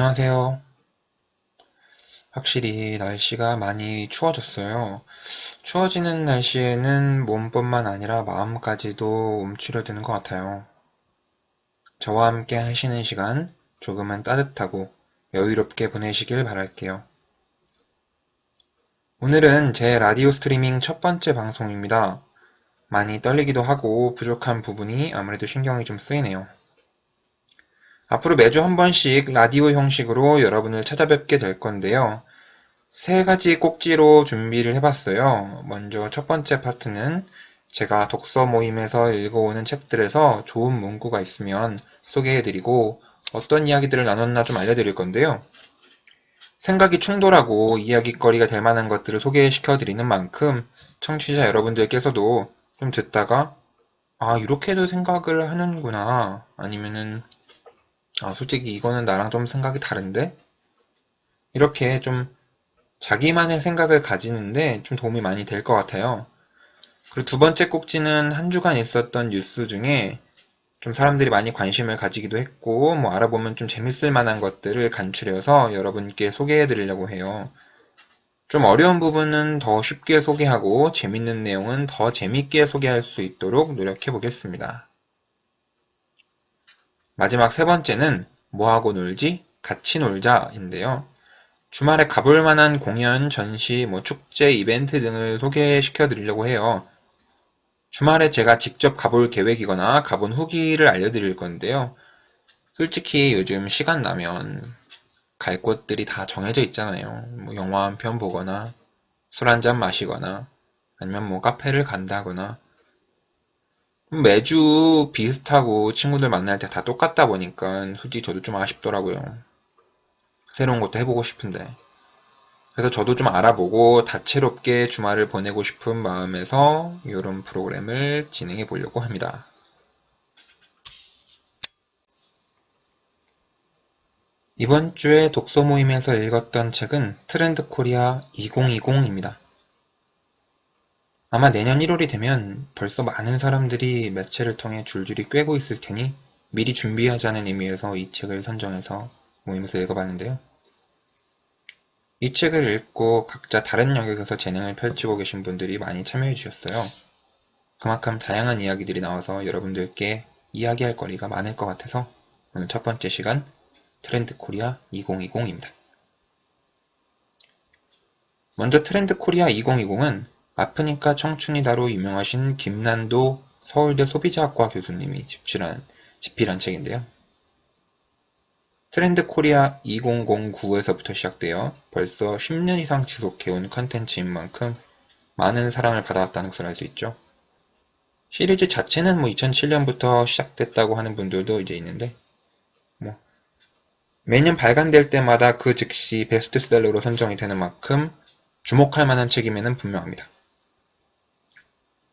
안녕하세요. 확실히 날씨가 많이 추워졌어요. 추워지는 날씨에는 몸뿐만 아니라 마음까지도 움츠려드는 것 같아요. 저와 함께 하시는 시간 조금은 따뜻하고 여유롭게 보내시길 바랄게요. 오늘은 제 라디오 스트리밍 첫 번째 방송입니다. 많이 떨리기도 하고 부족한 부분이 아무래도 신경이 좀 쓰이네요. 앞으로 매주 한 번씩 라디오 형식으로 여러분을 찾아뵙게 될 건데요. 세 가지 꼭지로 준비를 해봤어요. 먼저 첫 번째 파트는 제가 독서 모임에서 읽어오는 책들에서 좋은 문구가 있으면 소개해드리고 어떤 이야기들을 나눴나 좀 알려드릴 건데요. 생각이 충돌하고 이야깃거리가 될 만한 것들을 소개시켜드리는 만큼 청취자 여러분들께서도 좀 듣다가 이렇게도 생각을 하는구나, 아니면은 솔직히 이거는 나랑 좀 생각이 다른데? 이렇게 좀 자기만의 생각을 가지는데 좀 도움이 많이 될 것 같아요. 그리고 두 번째 꼭지는 한 주간 있었던 뉴스 중에 좀 사람들이 많이 관심을 가지기도 했고, 알아보면 좀 재밌을 만한 것들을 간추려서 여러분께 소개해 드리려고 해요. 좀 어려운 부분은 더 쉽게 소개하고, 재밌는 내용은 더 재밌게 소개할 수 있도록 노력해 보겠습니다. 마지막 세 번째는 뭐하고 놀지? 같이 놀자인데요. 주말에 가볼 만한 공연, 전시, 축제, 이벤트 등을 소개시켜 드리려고 해요. 주말에 제가 직접 가볼 계획이거나 가본 후기를 알려드릴 건데요. 솔직히 요즘 시간 나면 갈 곳들이 다 정해져 있잖아요. 영화 한 편 보거나 술 한 잔 마시거나 아니면 카페를 간다거나 매주 비슷하고 친구들 만날 때 다 똑같다 보니까 솔직히 저도 좀 아쉽더라고요. 새로운 것도 해보고 싶은데. 그래서 저도 좀 알아보고 다채롭게 주말을 보내고 싶은 마음에서 이런 프로그램을 진행해 보려고 합니다. 이번 주에 독서 모임에서 읽었던 책은 트렌드 코리아 2020입니다. 아마 내년 1월이 되면 벌써 많은 사람들이 매체를 통해 줄줄이 꿰고 있을 테니 미리 준비하자는 의미에서 이 책을 선정해서 모임에서 읽어봤는데요. 이 책을 읽고 각자 다른 영역에서 재능을 펼치고 계신 분들이 많이 참여해 주셨어요. 그만큼 다양한 이야기들이 나와서 여러분들께 이야기할 거리가 많을 것 같아서 오늘 첫 번째 시간 트렌드 코리아 2020입니다. 먼저 트렌드 코리아 2020은 아프니까 청춘이다로 유명하신 김난도 서울대 소비자학과 교수님이 집필한 책인데요. 트렌드 코리아 2009에서부터 시작되어 벌써 10년 이상 지속해온 컨텐츠인 만큼 많은 사랑을 받아왔다는 것을 알 수 있죠. 시리즈 자체는 2007년부터 시작됐다고 하는 분들도 이제 있는데, 매년 발간될 때마다 그 즉시 베스트셀러로 선정이 되는 만큼 주목할 만한 책임에는 분명합니다.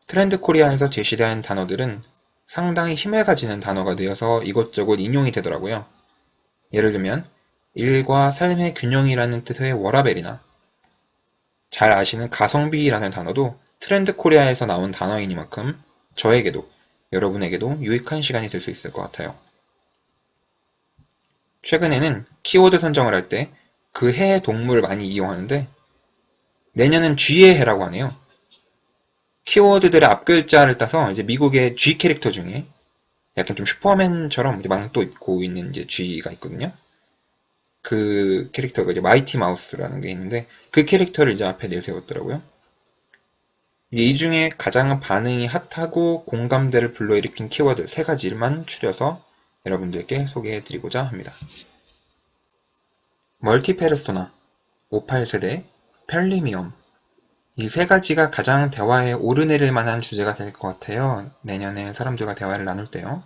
트렌드 코리아에서 제시된 단어들은 상당히 힘을 가지는 단어가 되어서 이것저것 인용이 되더라고요. 예를 들면 일과 삶의 균형이라는 뜻의 워라벨이나 잘 아시는 가성비라는 단어도 트렌드 코리아에서 나온 단어이니만큼 저에게도 여러분에게도 유익한 시간이 될 수 있을 것 같아요. 최근에는 키워드 선정을 할 때 그 해의 동물을 많이 이용하는데 내년은 쥐의 해라고 하네요. 키워드들의 앞글자를 따서 이제 미국의 쥐 캐릭터 중에 약간 좀 슈퍼맨처럼 이제 망토 입고 있는 이제 쥐가 있거든요. 그 캐릭터가 이제 마이티 마우스라는 게 있는데 그 캐릭터를 이제 앞에 내세웠더라고요. 이제 이 중에 가장 반응이 핫하고 공감대를 불러일으킨 키워드 세 가지만 추려서 여러분들께 소개해드리고자 합니다. 멀티페르소나, 58세대, 편리미엄. 이 세 가지가 가장 대화에 오르내릴 만한 주제가 될 것 같아요. 내년에 사람들과 대화를 나눌 때요.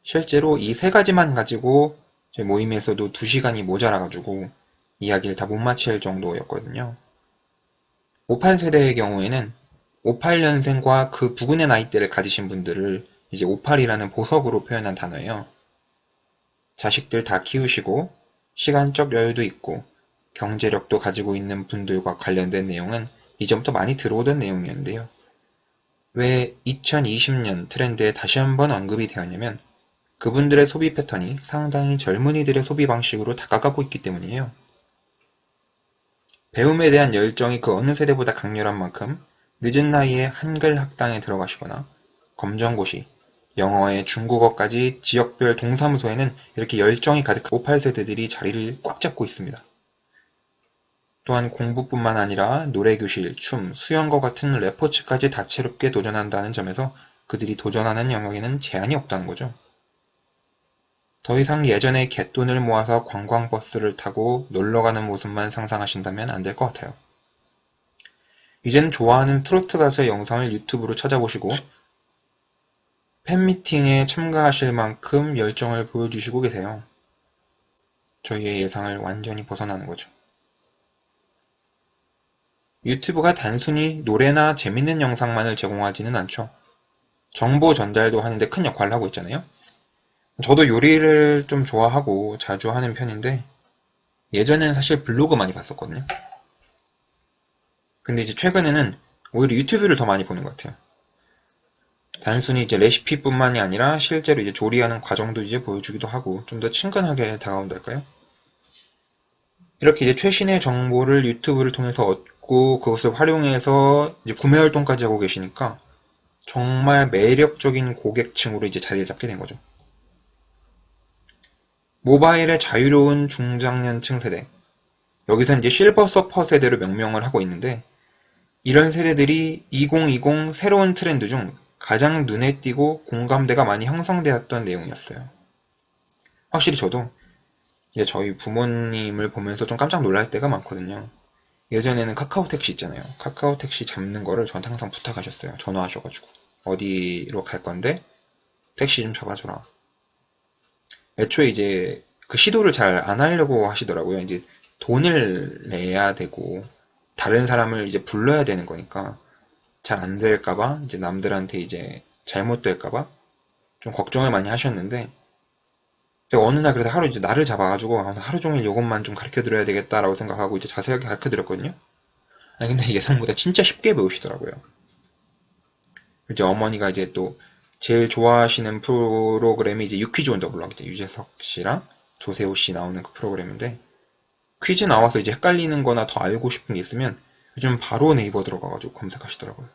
실제로 이 세 가지만 가지고 제 모임에서도 2시간이 모자라가지고 이야기를 다 못 마칠 정도였거든요. 58세대의 경우에는 58년생과 그 부근의 나이대를 가지신 분들을 이제 58이라는 보석으로 표현한 단어예요. 자식들 다 키우시고 시간적 여유도 있고 경제력도 가지고 있는 분들과 관련된 내용은 이전부터 많이 들어오던 내용이었는데요. 왜 2020년 트렌드에 다시 한번 언급이 되었냐면 그분들의 소비 패턴이 상당히 젊은이들의 소비 방식으로 다가가고 있기 때문이에요. 배움에 대한 열정이 그 어느 세대보다 강렬한 만큼 늦은 나이에 한글 학당에 들어가시거나 검정고시, 영어에 중국어까지 지역별 동사무소에는 이렇게 열정이 가득한 58세대들이 자리를 꽉 잡고 있습니다. 또한 공부뿐만 아니라 노래교실, 춤, 수영과 같은 레포츠까지 다채롭게 도전한다는 점에서 그들이 도전하는 영역에는 제한이 없다는 거죠. 더 이상 예전에 갯돈을 모아서 관광버스를 타고 놀러가는 모습만 상상하신다면 안 될 것 같아요. 이젠 좋아하는 트로트 가수의 영상을 유튜브로 찾아보시고 팬미팅에 참가하실 만큼 열정을 보여주시고 계세요. 저희의 예상을 완전히 벗어나는 거죠. 유튜브가 단순히 노래나 재밌는 영상만을 제공하지는 않죠. 정보 전달도 하는데 큰 역할을 하고 있잖아요. 저도 요리를 좀 좋아하고 자주 하는 편인데 예전에는 사실 블로그 많이 봤었거든요. 근데 이제 최근에는 오히려 유튜브를 더 많이 보는 것 같아요. 단순히 이제 레시피뿐만이 아니라 실제로 이제 조리하는 과정도 이제 보여주기도 하고 좀 더 친근하게 다가온달까요? 이렇게 이제 최신의 정보를 유튜브를 통해서 얻고 그것을 활용해서 이제 구매 활동까지 하고 계시니까 정말 매력적인 고객층으로 이제 자리를 잡게 된 거죠. 모바일의 자유로운 중장년층 세대. 여기서 이제 실버 서퍼 세대로 명명을 하고 있는데 이런 세대들이 2020 새로운 트렌드 중 가장 눈에 띄고 공감대가 많이 형성되었던 내용이었어요. 확실히 저도 이제 저희 부모님을 보면서 좀 깜짝 놀랄 때가 많거든요. 예전에는 카카오 택시 있잖아요. 카카오 택시 잡는 거를 저한테 항상 부탁하셨어요. 전화하셔가지고. 어디로 갈 건데 택시 좀 잡아줘라. 애초에 이제 그 시도를 잘 안 하려고 하시더라고요. 이제 돈을 내야 되고 다른 사람을 이제 불러야 되는 거니까 잘 안 될까봐 이제 남들한테 이제 잘못될까봐 좀 걱정을 많이 하셨는데 제가 어느 날 그래서 하루 이제 나를 잡아가지고 하루 종일 이것만 좀 가르쳐 드려야 되겠다라고 생각하고 이제 자세하게 가르쳐 드렸거든요. 아니 근데 예상보다 진짜 쉽게 배우시더라고요. 이제 어머니가 이제 또 제일 좋아하시는 프로그램이 이제 유퀴즈 온 더 블럭 이제 유재석 씨랑 조세호 씨 나오는 그 프로그램인데 퀴즈 나와서 이제 헷갈리는 거나 더 알고 싶은 게 있으면 요즘 바로 네이버 들어가가지고 검색하시더라고요.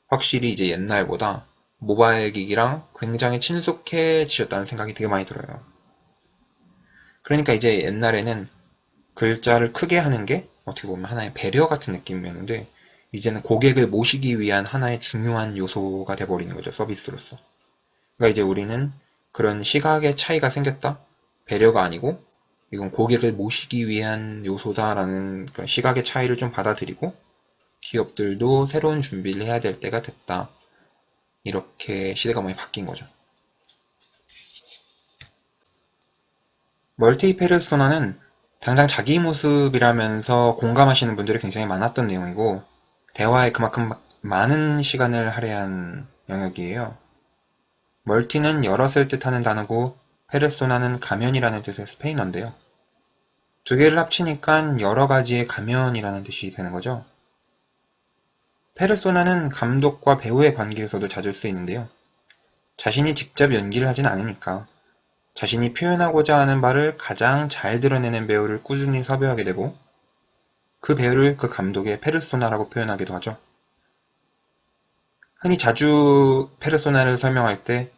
확실히 이제 옛날보다 모바일 기기랑 굉장히 친숙해지셨다는 생각이 되게 많이 들어요. 그러니까 이제 옛날에는 글자를 크게 하는 게 어떻게 보면 하나의 배려 같은 느낌이었는데 이제는 고객을 모시기 위한 하나의 중요한 요소가 돼버리는 거죠, 서비스로서. 그러니까 이제 우리는 그런 시각의 차이가 생겼다? 배려가 아니고 이건 고객을 모시기 위한 요소다라는 그런 시각의 차이를 좀 받아들이고 기업들도 새로운 준비를 해야 될 때가 됐다. 이렇게 시대가 많이 바뀐 거죠. 멀티 페르소나는 당장 자기 모습이라면서 공감하시는 분들이 굉장히 많았던 내용이고 대화에 그만큼 많은 시간을 할애한 영역이에요. 멀티는 여럿을 뜻하는 단어고 페르소나는 가면이라는 뜻의 스페인어인데요. 두 개를 합치니까 여러 가지의 가면이라는 뜻이 되는 거죠. 페르소나는 감독과 배우의 관계에서도 자주 쓰이는데요. 자신이 직접 연기를 하진 않으니까 자신이 표현하고자 하는 바를 가장 잘 드러내는 배우를 꾸준히 섭외하게 되고 그 배우를 그 감독의 페르소나라고 표현하기도 하죠. 흔히 자주 페르소나를 설명할 때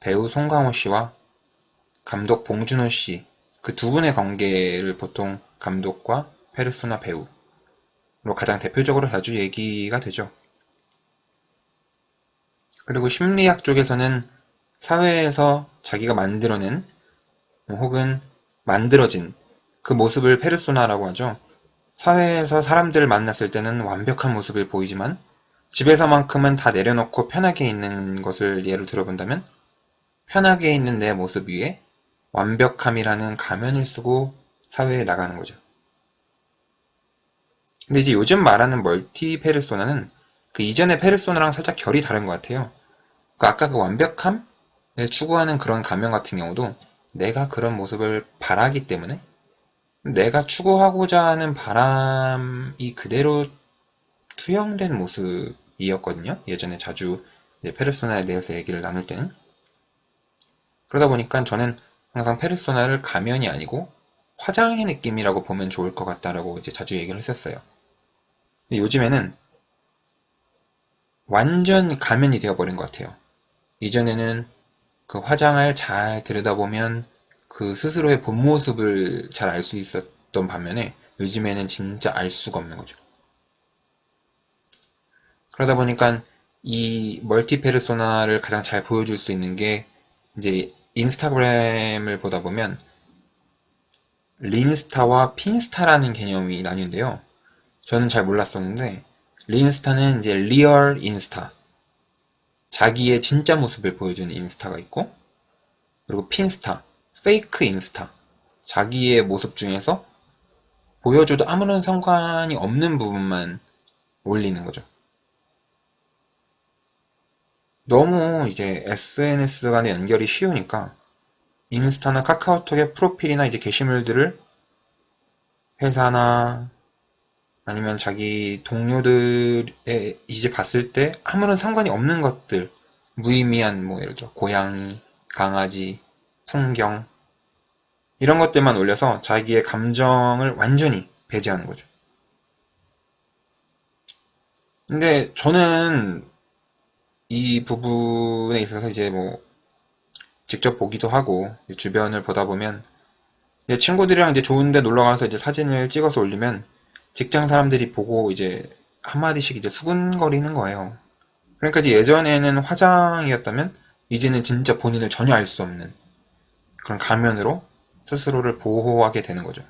배우 송강호 씨와 감독 봉준호 씨 그 두 분의 관계를 보통 감독과 페르소나 배우로 가장 대표적으로 자주 얘기가 되죠. 그리고 심리학 쪽에서는 사회에서 자기가 만들어낸 혹은 만들어진 그 모습을 페르소나라고 하죠. 사회에서 사람들을 만났을 때는 완벽한 모습을 보이지만 집에서만큼은 다 내려놓고 편하게 있는 것을 예로 들어본다면 편하게 있는 내 모습 위에 완벽함이라는 가면을 쓰고 사회에 나가는 거죠. 근데 이제 요즘 말하는 멀티 페르소나는 그 이전의 페르소나랑 살짝 결이 다른 것 같아요. 아까 그 완벽함을 추구하는 그런 가면 같은 경우도 내가 그런 모습을 바라기 때문에 내가 추구하고자 하는 바람이 그대로 투영된 모습이었거든요. 예전에 자주 페르소나에 대해서 얘기를 나눌 때는. 그러다 보니까 저는 항상 페르소나를 가면이 아니고 화장의 느낌이라고 보면 좋을 것 같다라고 이제 자주 얘기를 했었어요. 근데 요즘에는 완전 가면이 되어버린 것 같아요. 이전에는 그 화장을 잘 들여다보면 그 스스로의 본 모습을 잘 알 수 있었던 반면에 요즘에는 진짜 알 수가 없는 거죠. 그러다 보니까 이 멀티 페르소나를 가장 잘 보여줄 수 있는 게 이제 인스타그램을 보다 보면 린스타와 핀스타라는 개념이 나뉘는데요. 저는 잘 몰랐었는데 린스타는 이제 리얼 인스타, 자기의 진짜 모습을 보여주는 인스타가 있고, 그리고 핀스타, 페이크 인스타, 자기의 모습 중에서 보여줘도 아무런 상관이 없는 부분만 올리는 거죠. 너무 이제 SNS 간의 연결이 쉬우니까 인스타나 카카오톡의 프로필이나 이제 게시물들을 회사나 아니면 자기 동료들의 이제 봤을 때 아무런 상관이 없는 것들, 무의미한 뭐 예를 들어 고양이, 강아지, 풍경 이런 것들만 올려서 자기의 감정을 완전히 배제하는 거죠. 근데 저는 이 부분에 있어서 이제 뭐 직접 보기도 하고 주변을 보다 보면 이제 친구들이랑 이제 좋은데 놀러 가서 이제 사진을 찍어서 올리면 직장 사람들이 보고 이제 한마디씩 이제 수근거리는 거예요. 그러니까 이제 예전에는 화장이었다면 이제는 진짜 본인을 전혀 알 수 없는 그런 가면으로 스스로를 보호하게 되는 거죠.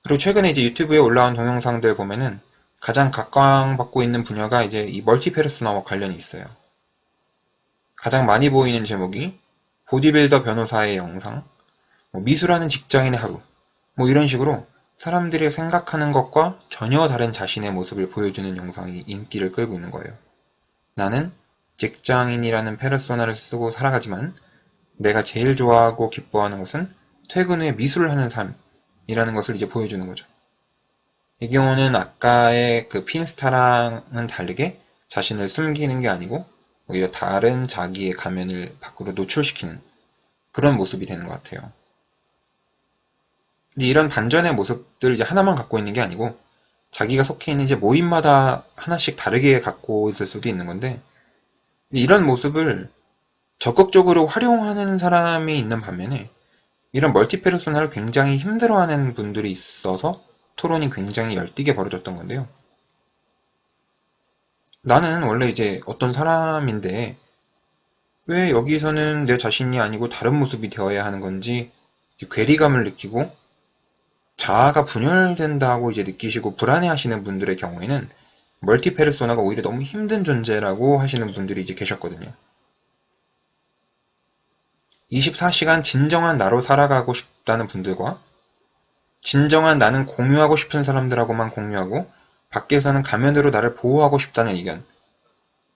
그리고 최근에 이제 유튜브에 올라온 동영상들 보면은 가장 각광받고 있는 분야가 이제 이 멀티 페르소나와 관련이 있어요. 가장 많이 보이는 제목이 보디빌더 변호사의 영상, 뭐 미술하는 직장인의 하루, 뭐 이런 식으로 사람들이 생각하는 것과 전혀 다른 자신의 모습을 보여주는 영상이 인기를 끌고 있는 거예요. 나는 직장인이라는 페르소나를 쓰고 살아가지만 내가 제일 좋아하고 기뻐하는 것은 퇴근 후에 미술을 하는 삶이라는 것을 이제 보여주는 거죠. 이 경우는 아까의 그 핀스타랑은 다르게 자신을 숨기는 게 아니고 오히려 다른 자기의 가면을 밖으로 노출시키는 그런 모습이 되는 것 같아요. 근데 이런 반전의 모습들 이제 하나만 갖고 있는 게 아니고 자기가 속해 있는 이제 모임마다 하나씩 다르게 갖고 있을 수도 있는 건데 이런 모습을 적극적으로 활용하는 사람이 있는 반면에 이런 멀티 페르소나를 굉장히 힘들어하는 분들이 있어서 토론이 굉장히 열띠게 벌어졌던 건데요. 나는 원래 이제 어떤 사람인데 왜 여기서는 내 자신이 아니고 다른 모습이 되어야 하는 건지 괴리감을 느끼고 자아가 분열된다고 이제 느끼시고 불안해하시는 분들의 경우에는 멀티 페르소나가 오히려 너무 힘든 존재라고 하시는 분들이 이제 계셨거든요. 24시간 진정한 나로 살아가고 싶다는 분들과 진정한 나는 공유하고 싶은 사람들하고만 공유하고 밖에서는 가면으로 나를 보호하고 싶다는 의견,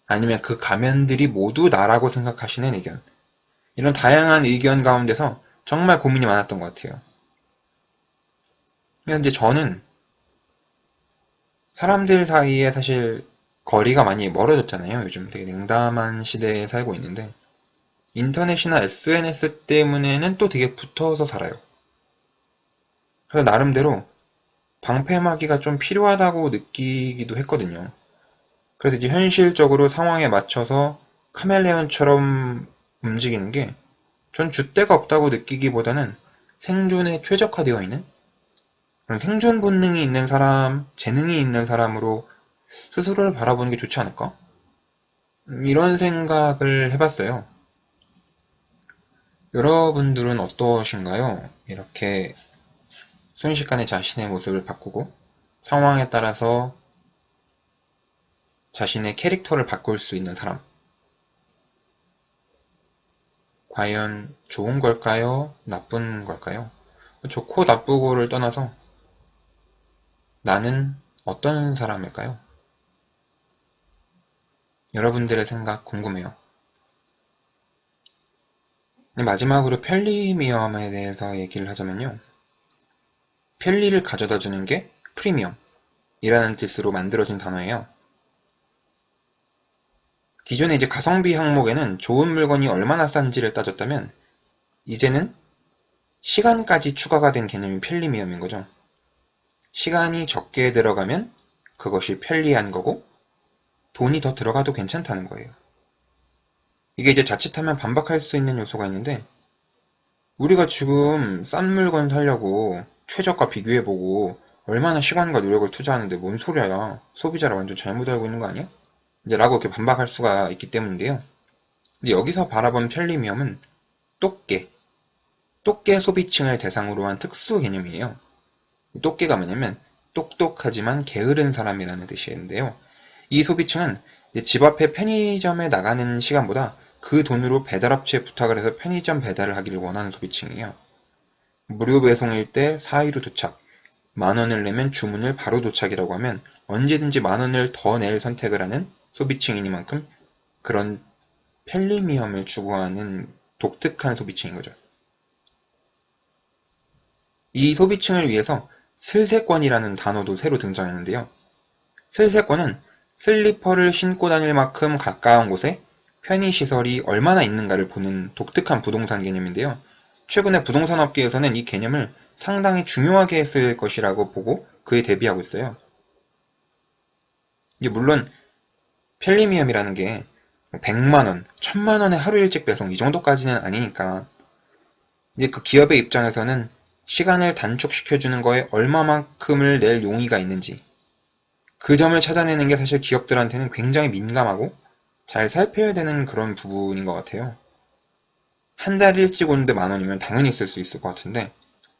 아니면 그 가면들이 모두 나라고 생각하시는 의견, 이런 다양한 의견 가운데서 정말 고민이 많았던 것 같아요. 그래서 이제 저는 사람들 사이에 사실 거리가 많이 멀어졌잖아요. 요즘 되게 냉담한 시대에 살고 있는데 인터넷이나 SNS 때문에는 또 되게 붙어서 살아요. 그래서 나름대로 방패막이가 좀 필요하다고 느끼기도 했거든요. 그래서 이제 현실적으로 상황에 맞춰서 카멜레온처럼 움직이는 게 전 줏대가 없다고 느끼기보다는 생존에 최적화되어 있는 그런 생존 본능이 있는 사람, 재능이 있는 사람으로 스스로를 바라보는 게 좋지 않을까? 이런 생각을 해봤어요. 여러분들은 어떠신가요? 이렇게 순식간에 자신의 모습을 바꾸고 상황에 따라서 자신의 캐릭터를 바꿀 수 있는 사람. 과연 좋은 걸까요? 나쁜 걸까요? 좋고 나쁘고를 떠나서 나는 어떤 사람일까요? 여러분들의 생각 궁금해요. 마지막으로 편리미엄에 대해서 얘기를 하자면요. 편리를 가져다 주는 게 프리미엄이라는 뜻으로 만들어진 단어예요. 기존에 이제 가성비 항목에는 좋은 물건이 얼마나 싼지를 따졌다면 이제는 시간까지 추가가 된 개념이 편리미엄인 거죠. 시간이 적게 들어가면 그것이 편리한 거고 돈이 더 들어가도 괜찮다는 거예요. 이게 이제 자칫하면 반박할 수 있는 요소가 있는데 우리가 지금 싼 물건 사려고 최저가 비교해보고 얼마나 시간과 노력을 투자하는데 뭔 소리야. 소비자를 완전 잘못 알고 있는 거 아니야? 이제 라고 이렇게 반박할 수가 있기 때문인데요. 근데 여기서 바라본 편리미엄은 똑개, 똑개 소비층을 대상으로 한 특수 개념이에요. 똑개가 뭐냐면 똑똑하지만 게으른 사람이라는 뜻인데요. 이 소비층은 집 앞에 편의점에 나가는 시간보다 그 돈으로 배달업체에 부탁을 해서 편의점 배달을 하기를 원하는 소비층이에요. 무료 배송일 때 4위로 도착, 10,000원을 내면 주문을 바로 도착이라고 하면 언제든지 10,000원을 더 낼 선택을 하는 소비층이니만큼 그런 편리미엄을 추구하는 독특한 소비층인 거죠. 이 소비층을 위해서 슬세권이라는 단어도 새로 등장했는데요. 슬세권은 슬리퍼를 신고 다닐 만큼 가까운 곳에 편의시설이 얼마나 있는가를 보는 독특한 부동산 개념인데요. 최근에 부동산 업계에서는 이 개념을 상당히 중요하게 쓸 것이라고 보고 그에 대비하고 있어요. 이게 물론 편리미엄이라는 게 100만원, 1000만원의 하루 일찍 배송 이 정도까지는 아니니까 이제 그 기업의 입장에서는 시간을 단축시켜주는 거에 얼마만큼을 낼 용의가 있는지 그 점을 찾아내는 게 사실 기업들한테는 굉장히 민감하고 잘 살펴야 되는 그런 부분인 것 같아요. 한 달 일찍 오는데 10,000원이면 당연히 쓸 수 있을 것 같은데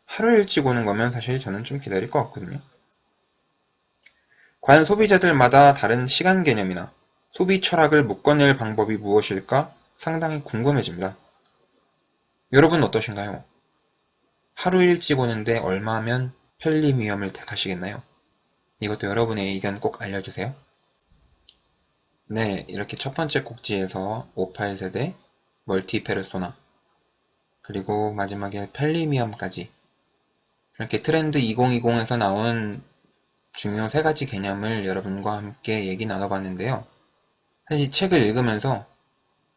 하루 일찍 오는 거면 사실 저는 좀 기다릴 것 같거든요. 과연 소비자들마다 다른 시간 개념이나 소비 철학을 묶어낼 방법이 무엇일까 상당히 궁금해집니다. 여러분 어떠신가요? 하루 일찍 오는데 얼마면 편리미엄을 택하시겠나요? 이것도 여러분의 의견 꼭 알려주세요. 네, 이렇게 첫 번째 꼭지에서 58세대, 멀티페르소나, 그리고 마지막에 편리미엄까지 이렇게 트렌드 2020에서 나온 중요 세 가지 개념을 여러분과 함께 얘기 나눠봤는데요. 사실 이 책을 읽으면서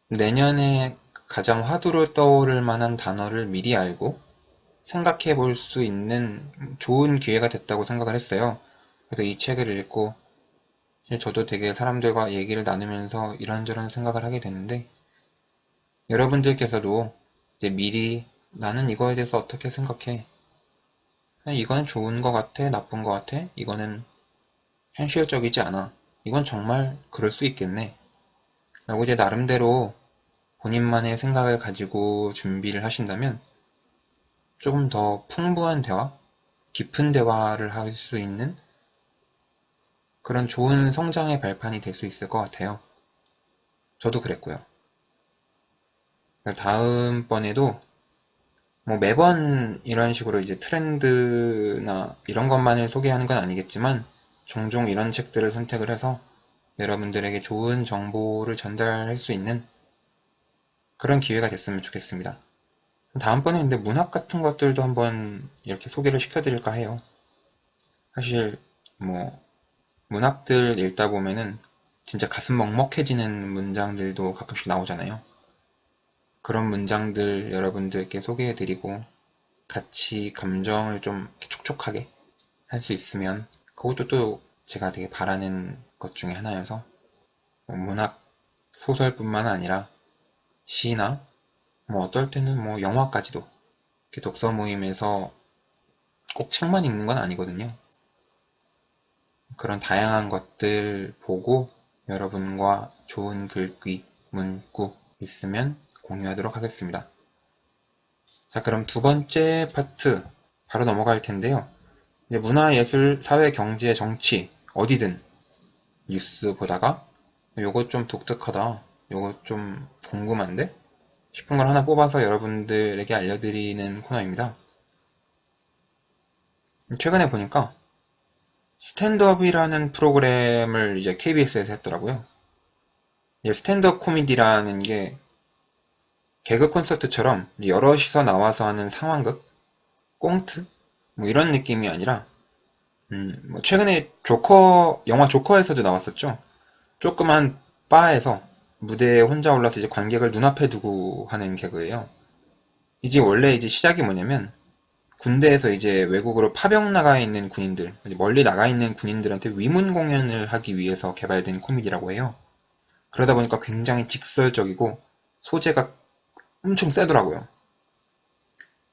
내년에 가장 화두로 떠오를 만한 단어를 미리 알고 생각해 볼 수 있는 좋은 기회가 됐다고 생각을 했어요. 그래서 이 책을 읽고 저도 되게 사람들과 얘기를 나누면서 이런저런 생각을 하게 됐는데 여러분들께서도 이제 미리 나는 이거에 대해서 어떻게 생각해? 이건 좋은 것 같아? 나쁜 것 같아? 이거는 현실적이지 않아. 이건 정말 그럴 수 있겠네. 라고 이제 나름대로 본인만의 생각을 가지고 준비를 하신다면 조금 더 풍부한 대화, 깊은 대화를 할 수 있는 그런 좋은 성장의 발판이 될 수 있을 것 같아요. 저도 그랬고요. 다음번에도 뭐 매번 이런 식으로 이제 트렌드나 이런 것만을 소개하는 건 아니겠지만 종종 이런 책들을 선택을 해서 여러분들에게 좋은 정보를 전달할 수 있는 그런 기회가 됐으면 좋겠습니다. 다음번에 근데 문학 같은 것들도 한번 이렇게 소개를 시켜드릴까 해요. 사실 뭐 문학들 읽다 보면은 진짜 가슴 먹먹해지는 문장들도 가끔씩 나오잖아요. 그런 문장들 여러분들께 소개해드리고 같이 감정을 좀 촉촉하게 할 수 있으면 그것도 또 제가 되게 바라는 것 중에 하나여서 문학 소설뿐만 아니라 시나 뭐 어떨 때는 뭐 영화까지도 이렇게 독서 모임에서 꼭 책만 읽는 건 아니거든요. 그런 다양한 것들 보고 여러분과 좋은 글귀, 문구 있으면 공유하도록 하겠습니다. 자, 그럼 두 번째 파트 바로 넘어갈 텐데요. 이제 문화, 예술, 사회, 경제, 정치 어디든 뉴스 보다가 요거 좀 독특하다, 요거 좀 궁금한데? 싶은 걸 하나 뽑아서 여러분들에게 알려드리는 코너입니다. 최근에 보니까 스탠드업이라는 프로그램을 이제 KBS에서 했더라고요. 이제 스탠드업 코미디라는 게 개그 콘서트처럼 여럿이서 나와서 하는 상황극, 꽁트, 뭐 이런 느낌이 아니라, 뭐 최근에 영화 조커에서도 나왔었죠. 조그만 바에서 무대에 혼자 올라서 이제 관객을 눈앞에 두고 하는 개그예요. 이제 원래 이제 시작이 뭐냐면 군대에서 이제 외국으로 파병 나가 있는 군인들, 멀리 나가 있는 군인들한테 위문 공연을 하기 위해서 개발된 코미디라고 해요. 그러다 보니까 굉장히 직설적이고 소재가 엄청 세더라고요.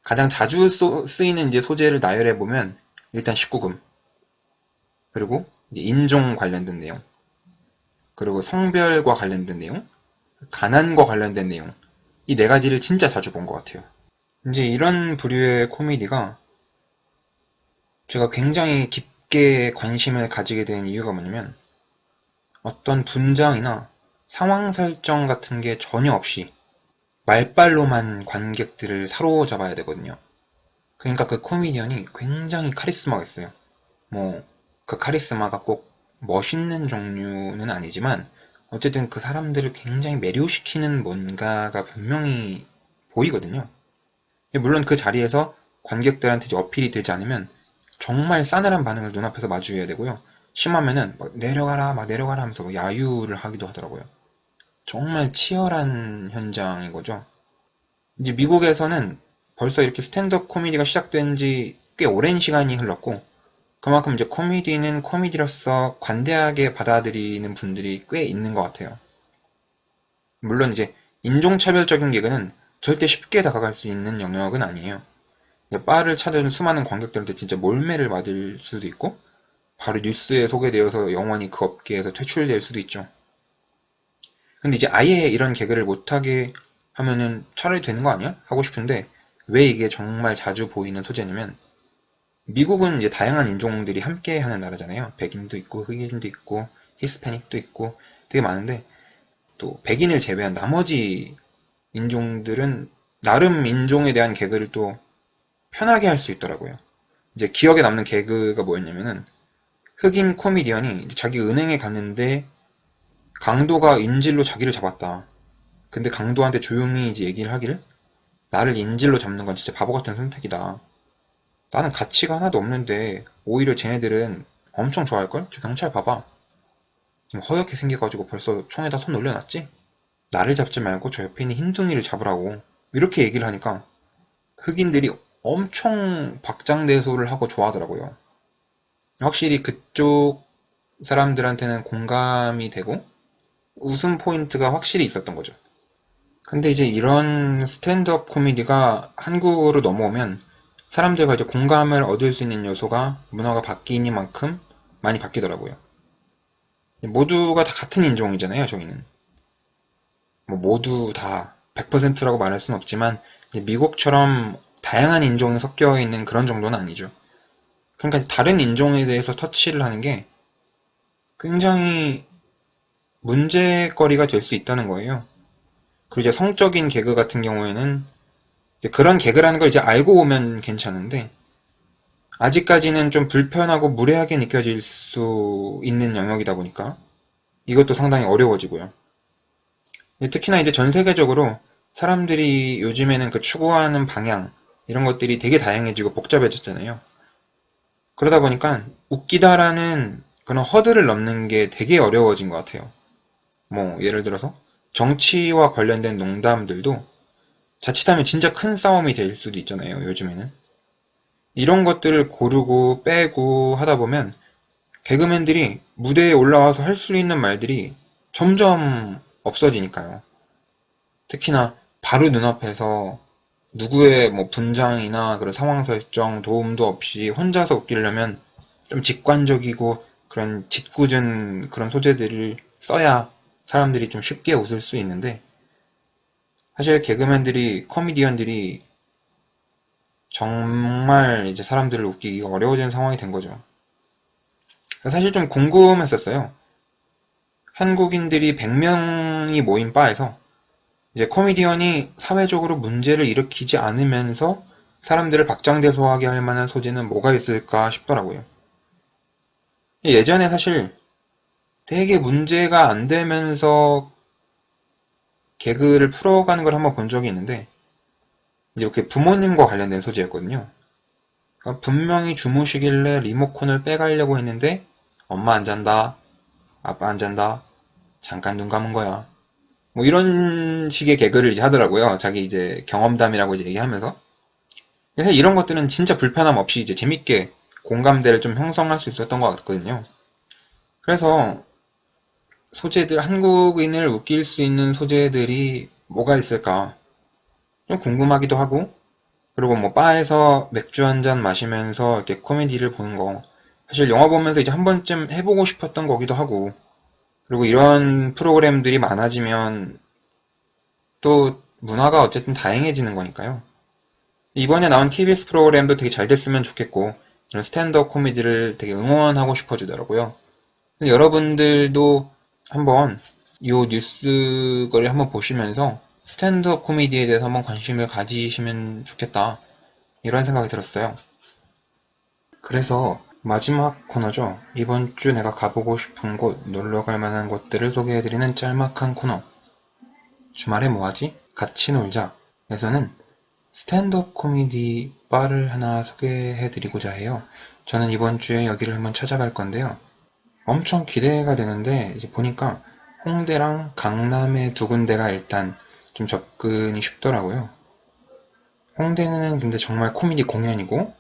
가장 자주 쓰이는 이제 소재를 나열해 보면 일단 19금, 그리고 이제 인종 관련된 내용, 그리고 성별과 관련된 내용, 가난과 관련된 내용, 이 네 가지를 진짜 자주 본 것 같아요. 이제 이런 부류의 코미디가 제가 굉장히 깊게 관심을 가지게 된 이유가 뭐냐면 어떤 분장이나 상황 설정 같은 게 전혀 없이 말빨로만 관객들을 사로잡아야 되거든요. 그러니까 그 코미디언이 굉장히 카리스마가 있어요. 뭐, 그 카리스마가 꼭 멋있는 종류는 아니지만, 어쨌든 그 사람들을 굉장히 매료시키는 뭔가가 분명히 보이거든요. 물론 그 자리에서 관객들한테 이제 어필이 되지 않으면 정말 싸늘한 반응을 눈앞에서 마주해야 되고요. 심하면은 막 내려가라, 막 내려가라 하면서 뭐 야유를 하기도 하더라고요. 정말 치열한 현장인 거죠. 이제 미국에서는 벌써 이렇게 스탠드업 코미디가 시작된 지 꽤 오랜 시간이 흘렀고, 그만큼 이제 코미디는 코미디로서 관대하게 받아들이는 분들이 꽤 있는 것 같아요. 물론 이제 인종차별적인 개그는 절대 쉽게 다가갈 수 있는 영역은 아니에요. 바를 찾아준 수많은 관객들한테 진짜 몰매를 맞을 수도 있고, 바로 뉴스에 소개되어서 영원히 그 업계에서 퇴출될 수도 있죠. 근데 이제 아예 이런 개그를 못하게 하면은 차라리 되는 거 아니야? 하고 싶은데, 왜 이게 정말 자주 보이는 소재냐면, 미국은 이제 다양한 인종들이 함께 하는 나라잖아요. 백인도 있고, 흑인도 있고, 히스패닉도 있고, 되게 많은데, 또 백인을 제외한 나머지 인종들은 나름 인종에 대한 개그를 또 편하게 할 수 있더라고요. 이제 기억에 남는 개그가 뭐였냐면은, 흑인 코미디언이 자기 은행에 갔는데 강도가 인질로 자기를 잡았다. 근데 강도한테 조용히 이제 얘기를 하기를, 나를 인질로 잡는 건 진짜 바보 같은 선택이다. 나는 가치가 하나도 없는데 오히려 쟤네들은 엄청 좋아할걸? 저 경찰 봐봐. 지금 허옇게 생겨가지고 벌써 총에다 손 올려놨지? 나를 잡지 말고 저 옆에 있는 흰둥이를 잡으라고. 이렇게 얘기를 하니까 흑인들이 엄청 박장대소를 하고 좋아하더라고요. 확실히 그쪽 사람들한테는 공감이 되고 웃음 포인트가 확실히 있었던 거죠. 근데 이제 이런 스탠드업 코미디가 한국으로 넘어오면 사람들과 이제 공감을 얻을 수 있는 요소가 문화가 바뀌니만큼 많이 바뀌더라고요. 모두가 다 같은 인종이잖아요, 저희는. 뭐 모두 다 100%라고 말할 수는 없지만 미국처럼 다양한 인종이 섞여 있는 그런 정도는 아니죠. 그러니까 다른 인종에 대해서 터치를 하는 게 굉장히 문제거리가 될 수 있다는 거예요. 그리고 이제 성적인 개그 같은 경우에는 그런 개그라는 걸 이제 알고 오면 괜찮은데 아직까지는 좀 불편하고 무례하게 느껴질 수 있는 영역이다 보니까 이것도 상당히 어려워지고요. 특히나 이제 전 세계적으로 사람들이 요즘에는 그 추구하는 방향 이런 것들이 되게 다양해지고 복잡해졌잖아요. 그러다 보니까 웃기다라는 그런 허들을 넘는 게 되게 어려워진 것 같아요. 뭐 예를 들어서 정치와 관련된 농담들도 자칫하면 진짜 큰 싸움이 될 수도 있잖아요, 요즘에는. 이런 것들을 고르고 빼고 하다 보면 개그맨들이 무대에 올라와서 할 수 있는 말들이 점점 없어지니까요. 특히나 바로 눈앞에서 누구의 뭐 분장이나 그런 상황 설정 도움도 없이 혼자서 웃기려면 좀 직관적이고 그런 짓궂은 그런 소재들을 써야 사람들이 좀 쉽게 웃을 수 있는데 사실 개그맨들이 코미디언들이 정말 이제 사람들을 웃기기가 어려워진 상황이 된 거죠. 사실 좀 궁금했었어요. 한국인들이 100명이 모인 바에서 이제 코미디언이 사회적으로 문제를 일으키지 않으면서 사람들을 박장대소하게 할 만한 소재는 뭐가 있을까 싶더라고요. 예전에 사실 되게 문제가 안 되면서 개그를 풀어가는 걸 한번 본 적이 있는데 이제 이렇게 부모님과 관련된 소재였거든요. 그러니까 분명히 주무시길래 리모컨을 빼가려고 했는데 엄마 안 잔다, 아빠 안 잔다, 잠깐 눈 감은 거야. 뭐 이런 식의 개그를 이제 하더라고요. 자기 이제 경험담이라고 이제 얘기하면서. 사실 이런 것들은 진짜 불편함 없이 이제 재밌게 공감대를 좀 형성할 수 있었던 것 같거든요. 그래서 소재들, 한국인을 웃길 수 있는 소재들이 뭐가 있을까? 좀 궁금하기도 하고, 그리고 뭐 바에서 맥주 한 잔 마시면서 이렇게 코미디를 보는 거. 사실 영화 보면서 이제 한 번쯤 해보고 싶었던 거기도 하고, 그리고 이런 프로그램들이 많아지면 또 문화가 어쨌든 다양해지는 거니까요. 이번에 나온 KBS 프로그램도 되게 잘 됐으면 좋겠고, 이런 스탠드업 코미디를 되게 응원하고 싶어지더라고요. 여러분들도 한번 이 뉴스거리를 한번 보시면서 스탠드업 코미디에 대해서 한번 관심을 가지시면 좋겠다. 이런 생각이 들었어요. 그래서 마지막 코너죠. 이번 주 내가 가보고 싶은 곳, 놀러 갈 만한 곳들을 소개해드리는 짤막한 코너. 주말에 뭐하지? 같이 놀자. 에서는 스탠드업 코미디 바를 하나 소개해드리고자 해요. 저는 이번 주에 여기를 한번 찾아갈 건데요. 엄청 기대가 되는데 이제 보니까 홍대랑 강남의 두 군데가 일단 좀 접근이 쉽더라고요. 홍대는 근데 정말 코미디 공연이고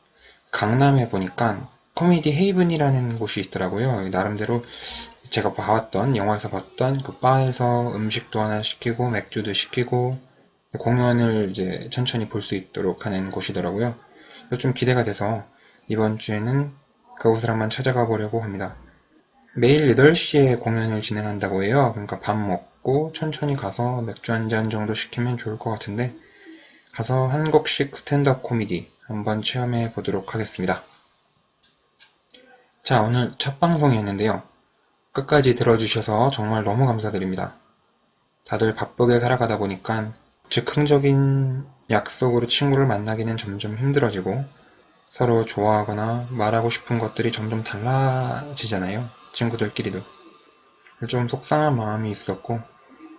강남에 보니까 코미디 헤이븐이라는 곳이 있더라고요. 나름대로 제가 봐왔던 영화에서 봤던 그 바에서 음식도 하나 시키고 맥주도 시키고 공연을 이제 천천히 볼 수 있도록 하는 곳이더라고요. 그래서 좀 기대가 돼서 이번 주에는 그곳을 한번 찾아가 보려고 합니다. 매일 8시에 공연을 진행한다고 해요. 그러니까 밥 먹고 천천히 가서 맥주 한 잔 정도 시키면 좋을 것 같은데 가서 한국식 스탠드업 코미디 한번 체험해 보도록 하겠습니다. 자, 오늘 첫 방송이었는데요. 끝까지 들어주셔서 정말 너무 감사드립니다. 다들 바쁘게 살아가다 보니까 즉흥적인 약속으로 친구를 만나기는 점점 힘들어지고 서로 좋아하거나 말하고 싶은 것들이 점점 달라지잖아요. 친구들끼리도. 좀 속상한 마음이 있었고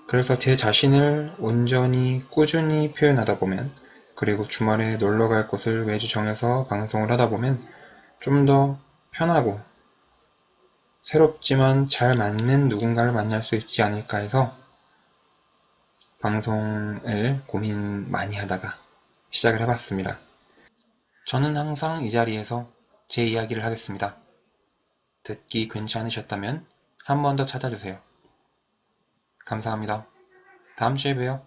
그래서 제 자신을 온전히 꾸준히 표현하다 보면 그리고 주말에 놀러 갈 곳을 매주 정해서 방송을 하다 보면 좀 더 편하고 새롭지만 잘 맞는 누군가를 만날 수 있지 않을까 해서 방송을 고민 많이 하다가 시작을 해봤습니다. 저는 항상 이 자리에서 제 이야기를 하겠습니다. 듣기 괜찮으셨다면 한 번 더 찾아주세요. 감사합니다. 다음 주에 봬요.